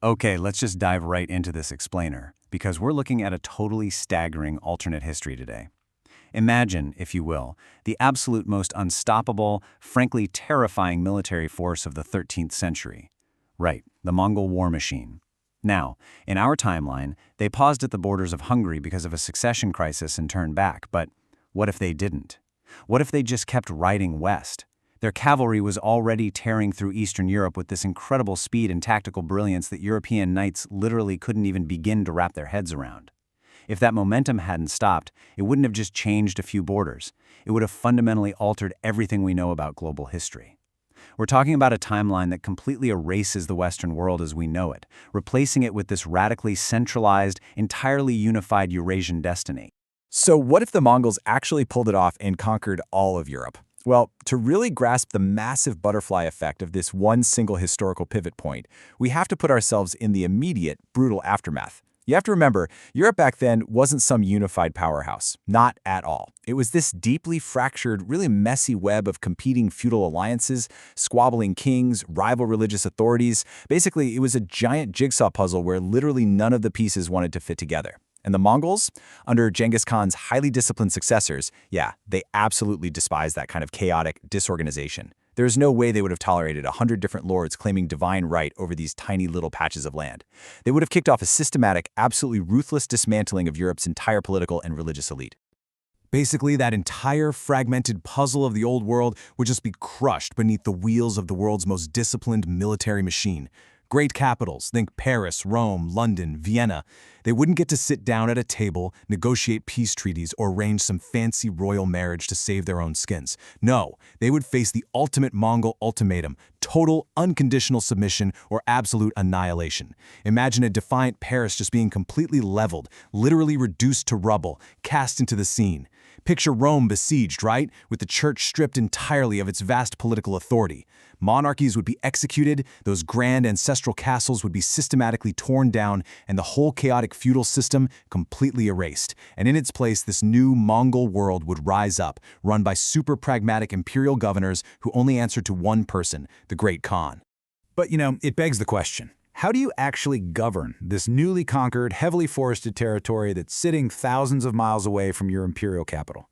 Okay, let's just dive right into this explainer, because we're looking at a totally staggering alternate history today. Imagine, if you will, the absolute most unstoppable, frankly terrifying military force of the 13th century. Right, the Mongol war machine. Now, in our timeline, they paused at the borders of Hungary because of a succession crisis and turned back, but what if they didn't? What if they just kept riding west? Their cavalry was already tearing through Eastern Europe with this incredible speed and tactical brilliance that European knights literally couldn't even begin to wrap their heads around. If that momentum hadn't stopped, it wouldn't have just changed a few borders. It would have fundamentally altered everything we know about global history. We're talking about a timeline that completely erases the Western world as we know it, replacing it with this radically centralized, entirely unified Eurasian destiny. So what if the Mongols actually pulled it off and conquered all of Europe? Well, to really grasp the massive butterfly effect of this one single historical pivot point, we have to put ourselves in the immediate, brutal aftermath. You have to remember, Europe back then wasn't some unified powerhouse. Not at all. It was this deeply fractured, really messy web of competing feudal alliances, squabbling kings, rival religious authorities. Basically, it was a giant jigsaw puzzle where literally none of the pieces wanted to fit together. And the Mongols, under Genghis Khan's highly disciplined successors, yeah, they absolutely despised that kind of chaotic disorganization. There's no way they would have tolerated 100 different lords claiming divine right over these tiny little patches of land. They would have kicked off a systematic, absolutely ruthless dismantling of Europe's entire political and religious elite. Basically, that entire fragmented puzzle of the old world would just be crushed beneath the wheels of the world's most disciplined military machine. Great capitals, think Paris, Rome, London, Vienna. They wouldn't get to sit down at a table, negotiate peace treaties, or arrange some fancy royal marriage to save their own skins. No, they would face the ultimate Mongol ultimatum: total, unconditional submission or absolute annihilation. Imagine a defiant Paris just being completely leveled, literally reduced to rubble, cast into the scene. Picture Rome besieged, right? With the church stripped entirely of its vast political authority. Monarchies would be executed, those grand ancestral castles would be systematically torn down, and the whole chaotic feudal system completely erased. And in its place, this new Mongol world would rise up, run by super pragmatic imperial governors who only answered to one person, the Great Khan. But, it begs the question. How do you actually govern this newly conquered, heavily forested territory that's sitting thousands of miles away from your imperial capital?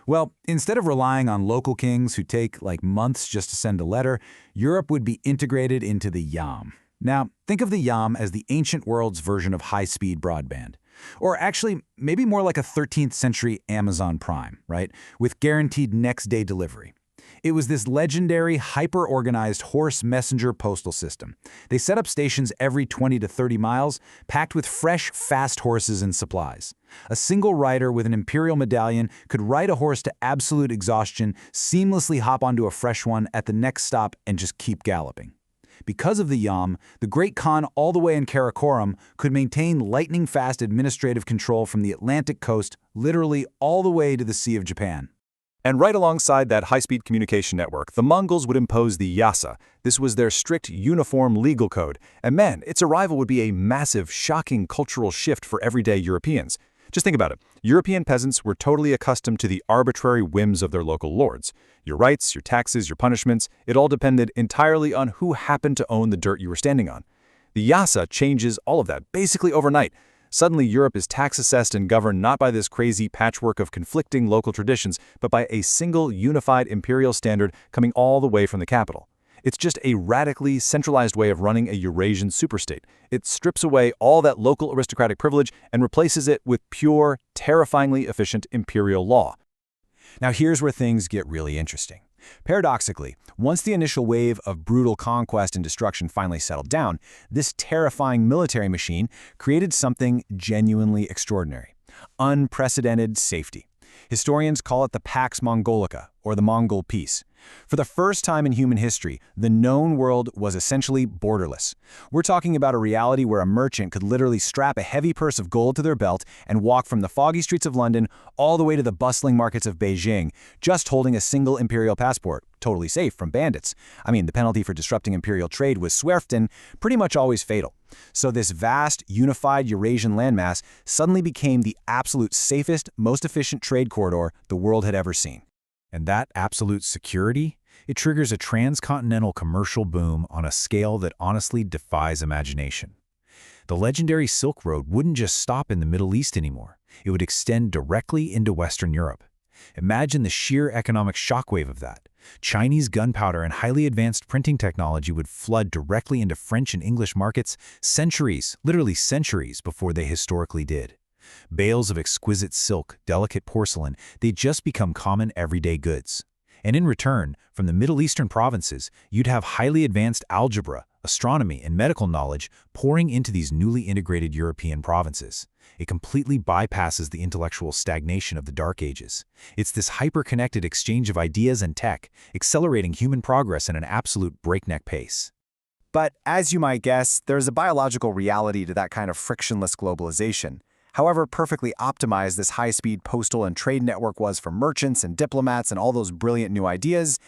Well, instead of relying on local kings who take months just to send a letter, Europe would be integrated into the Yam. Now, think of the Yam as the ancient world's version of high-speed broadband. Or actually, maybe more like a 13th century Amazon Prime, right? With guaranteed next-day delivery. It was this legendary, hyper-organized horse messenger postal system. They set up stations every 20 to 30 miles, packed with fresh, fast horses and supplies. A single rider with an imperial medallion could ride a horse to absolute exhaustion, seamlessly hop onto a fresh one at the next stop, and just keep galloping. Because of the Yam, the Great Khan all the way in Karakoram could maintain lightning-fast administrative control from the Atlantic coast literally all the way to the Sea of Japan. And right alongside that high-speed communication network, the Mongols would impose the Yasa. This was their strict, uniform legal code. And man, its arrival would be a massive, shocking cultural shift for everyday Europeans. Just think about it. European peasants were totally accustomed to the arbitrary whims of their local lords. Your rights, your taxes, your punishments, it all depended entirely on who happened to own the dirt you were standing on. The Yasa changes all of that, basically overnight. Suddenly, Europe is tax-assessed and governed not by this crazy patchwork of conflicting local traditions, but by a single, unified imperial standard coming all the way from the capital. It's just a radically centralized way of running a Eurasian superstate. It strips away all that local aristocratic privilege and replaces it with pure, terrifyingly efficient imperial law. Now here's where things get really interesting. Paradoxically, once the initial wave of brutal conquest and destruction finally settled down, this terrifying military machine created something genuinely extraordinary: unprecedented safety. Historians call it the Pax Mongolica, or the Mongol Peace. For the first time in human history, the known world was essentially borderless. We're talking about a reality where a merchant could literally strap a heavy purse of gold to their belt and walk from the foggy streets of London all the way to the bustling markets of Beijing, just holding a single imperial passport, totally safe from bandits. I mean, the penalty for disrupting imperial trade was Swerften, pretty much always fatal. So this vast, unified Eurasian landmass suddenly became the absolute safest, most efficient trade corridor the world had ever seen. And that absolute security, it triggers a transcontinental commercial boom on a scale that honestly defies imagination. The legendary Silk Road wouldn't just stop in the Middle East anymore. It would extend directly into Western Europe. Imagine the sheer economic shockwave of that. Chinese gunpowder and highly advanced printing technology would flood directly into French and English markets centuries, literally centuries, before they historically did. Bales of exquisite silk, delicate porcelain, they just become common everyday goods. And in return, from the Middle Eastern provinces, you'd have highly advanced algebra, astronomy, and medical knowledge pouring into these newly integrated European provinces. It completely bypasses the intellectual stagnation of the Dark Ages. It's this hyper-connected exchange of ideas and tech, accelerating human progress at an absolute breakneck pace. But as you might guess, there's a biological reality to that kind of frictionless globalization. However perfectly optimized this high-speed postal and trade network was for merchants and diplomats and all those brilliant new ideas,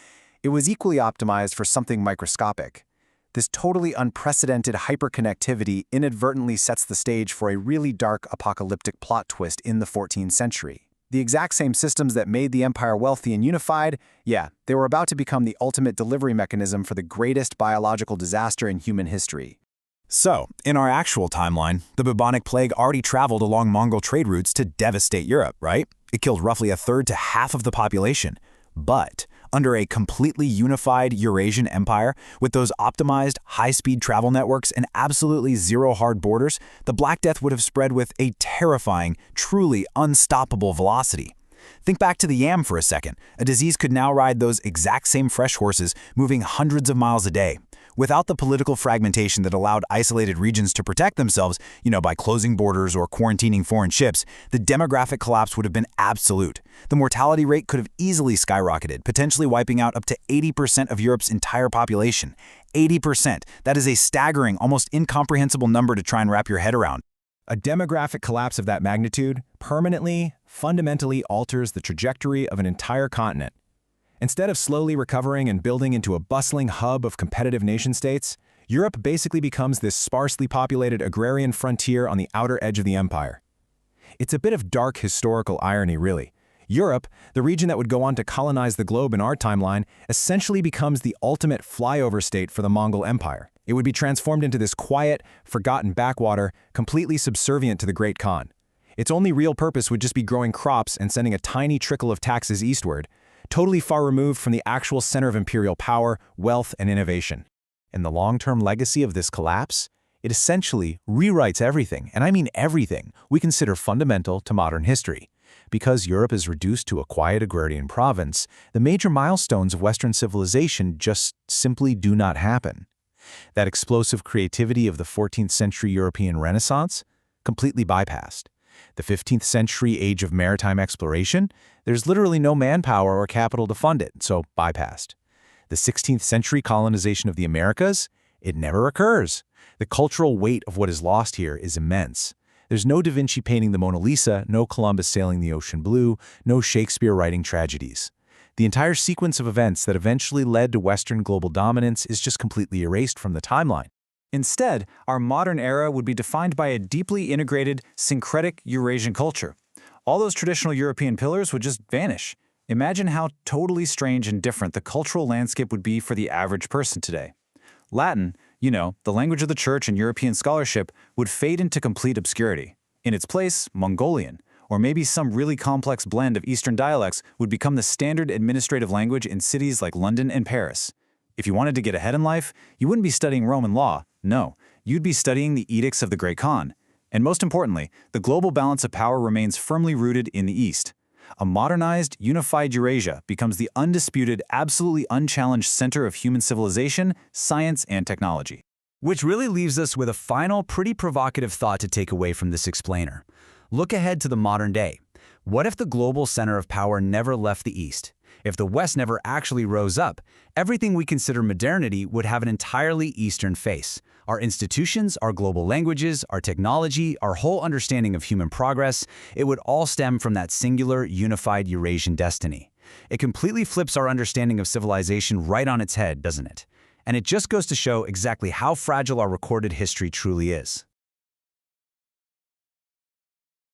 it was equally optimized for something microscopic. This totally unprecedented hyperconnectivity inadvertently sets the stage for a really dark apocalyptic plot twist in the 14th century. The exact same systems that made the empire wealthy and unified, yeah, they were about to become the ultimate delivery mechanism for the greatest biological disaster in human history. So, in our actual timeline, the bubonic plague already traveled along Mongol trade routes to devastate Europe, right? It killed roughly a third to half of the population. But under a completely unified Eurasian empire, with those optimized, high-speed travel networks and absolutely zero hard borders, the Black Death would have spread with a terrifying, truly unstoppable velocity. Think back to the yam for a second. A disease could now ride those exact same fresh horses, moving hundreds of miles a day. Without the political fragmentation that allowed isolated regions to protect themselves, by closing borders or quarantining foreign ships, the demographic collapse would have been absolute. The mortality rate could have easily skyrocketed, potentially wiping out up to 80% of Europe's entire population. 80%. That is a staggering, almost incomprehensible number to try and wrap your head around. A demographic collapse of that magnitude permanently, fundamentally alters the trajectory of an entire continent. Instead of slowly recovering and building into a bustling hub of competitive nation-states, Europe basically becomes this sparsely populated agrarian frontier on the outer edge of the empire. It's a bit of dark historical irony, really. Europe, the region that would go on to colonize the globe in our timeline, essentially becomes the ultimate flyover state for the Mongol Empire. It would be transformed into this quiet, forgotten backwater, completely subservient to the Great Khan. Its only real purpose would just be growing crops and sending a tiny trickle of taxes eastward, totally far removed from the actual center of imperial power, wealth, and innovation. And the long-term legacy of this collapse? It essentially rewrites everything, and I mean everything, we consider fundamental to modern history. Because Europe is reduced to a quiet agrarian province, the major milestones of Western civilization just simply do not happen. That explosive creativity of the 14th century European Renaissance? Completely bypassed. The 15th century age of maritime exploration? There's literally no manpower or capital to fund it, so bypassed. The 16th century colonization of the Americas? It never occurs. The cultural weight of what is lost here is immense. There's no Da Vinci painting the Mona Lisa, no Columbus sailing the ocean blue, no Shakespeare writing tragedies. The entire sequence of events that eventually led to Western global dominance is just completely erased from the timeline. Instead, our modern era would be defined by a deeply integrated, syncretic Eurasian culture. All those traditional European pillars would just vanish. Imagine how totally strange and different the cultural landscape would be for the average person today. Latin, the language of the church and European scholarship, would fade into complete obscurity. In its place, Mongolian, or maybe some really complex blend of Eastern dialects, would become the standard administrative language in cities like London and Paris. If you wanted to get ahead in life, you wouldn't be studying Roman law. No, you'd be studying the edicts of the Great Khan. And most importantly, the global balance of power remains firmly rooted in the East. A modernized, unified Eurasia becomes the undisputed, absolutely unchallenged center of human civilization, science, and technology. Which really leaves us with a final, pretty provocative thought to take away from this explainer. Look ahead to the modern day. What if the global center of power never left the East? If the West never actually rose up, everything we consider modernity would have an entirely Eastern face. Our institutions, our global languages, our technology, our whole understanding of human progress, it would all stem from that singular, unified Eurasian destiny. It completely flips our understanding of civilization right on its head, doesn't it? And it just goes to show exactly how fragile our recorded history truly is.